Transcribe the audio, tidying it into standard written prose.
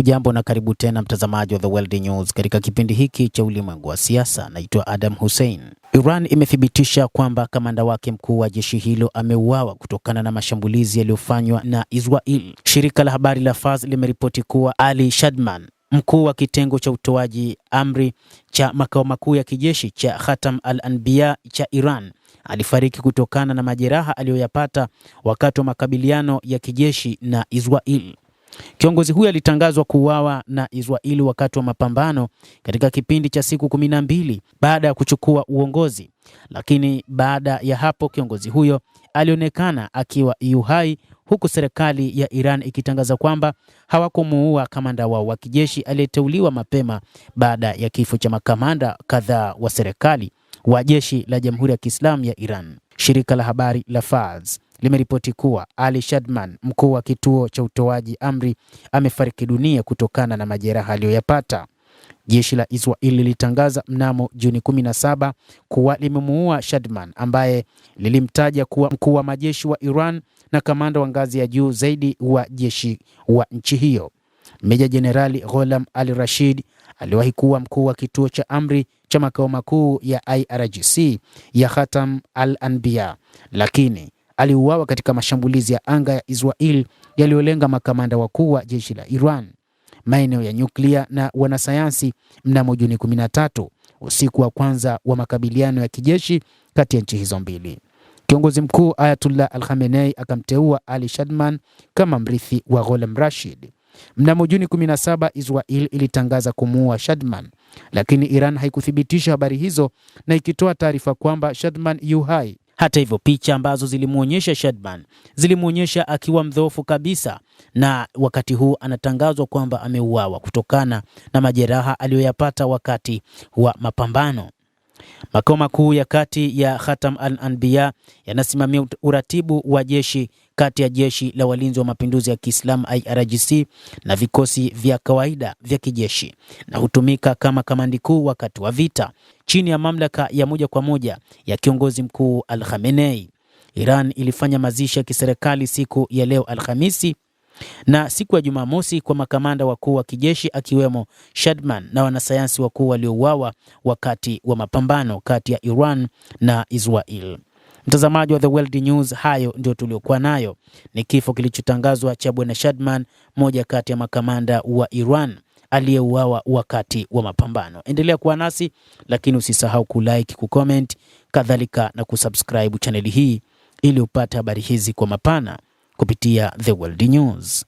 Hujambo na karibu tena mtazamaji wa The World News katika kipindi hiki cha ulimwengu wa siasa. Naitwa Adam Hussein. Iran imethibitisha kwamba kamanda wake mkuu wa jeshi hilo ameuawa kutokana na mashambulizi yaliyofanywa na Israel. Shirika la habari la Fars limeripoti kuwa Ali Shadman, mkuu wa kitengo cha utoaji amri cha makao makuu ya kijeshi cha Khatam al-Anbiya cha Iran, alifariki kutokana na majeraha aliyoyapata wakati wa makabiliano ya kijeshi na Israel. Kiongozi huyo alitangazwa kuuawa na Israeli wakati wa mapambano katika kipindi cha siku 12 baada ya kuchukua uongozi. Lakini baada ya hapo kiongozi huyo alionekana akiwa yu hai, huku serikali ya Iran ikitangaza kwamba hawakumuua kamanda wao wa kijeshi aliyeteuliwa mapema baada ya kifo cha makamanda kadhaa wa serikali wa jeshi la Jamhuri ya Kiislamu ya Iran. Shirika la habari la Fars limeripoti kuwa Ali Shadman, mkuu wa kituo cha utoaji amri, amefariki dunia kutokana na majeraha aliyoyapata. Jeshi la Israeli lilitangaza mnamo Juni 17 kuwa limemuua Shadman, ambaye lilimtaja kuwa mkuu wa majeshi wa Iran na kamanda wa ngazi ya juu zaidi wa jeshi wa nchi hiyo. Meja Jenerali Gholam al-Rashid aliwahi kuwa mkuu wa kituo cha amri cha makao makuu ya IRGC ya Khatam al-Anbiya, lakini aliuawa katika mashambulizi ya anga ya Israel yaliyolenga makamanda wakuu wa jeshi la Iran, maeneo ya nyuklia na wanasayansi mnamo Juni 13, usiku wa kwanza wa makabiliano ya kijeshi kati ya nchi hizo mbili. Kiongozi mkuu Ayatollah al-Khamenei akamteua Ali Shadman kama mrithi wa Gholam Rashid. Mnamo Juni 17 Israel ilitangaza kumuua Shadman, lakini Iran haikuthibitisha habari hizo na ikitoa taarifa kwamba Shadman yu hai. Hata hivyo, picha ambazo zilimuonyesha Shadman zilimuonyesha akiwa mdhoofu kabisa, na wakati huu anatangazwa kwamba ameuawa kutokana na majeraha aliyoyapata wakati wa mapambano. Makao makuu ya kati ya Khatam al-Anbiya yanasimamia uratibu wa jeshi kati ya jeshi la walinzi wa mapinduzi ya Kiislamu IRGC na vikosi vya kawaida vya kijeshi, na hutumika kama kamandi kuu wakati wa vita chini ya mamlaka ya moja kwa moja ya kiongozi mkuu al-Khamenei. Iran ilifanya mazishi ya kiserikali siku ya leo Alhamisi na siku ya Jumamosi kwa makamanda wakuu wa kijeshi akiwemo Shadman na wanasayansi wakuu waliouawa wakati wa mapambano kati ya Iran na Israel. Mtazamaji wa The World News, hayo ndio tuliokuwa nayo. Ni kifo kilichotangazwa cha Bwana Shadman, moja kati ya makamanda wa Iran aliyeuawa wakati wa mapambano. Endelea kuwa nasi, lakini usisahau kulike, kucomment, kadhalika na kusubscribe chaneli hii ili upate habari hizi kwa mapana kupitia The World News.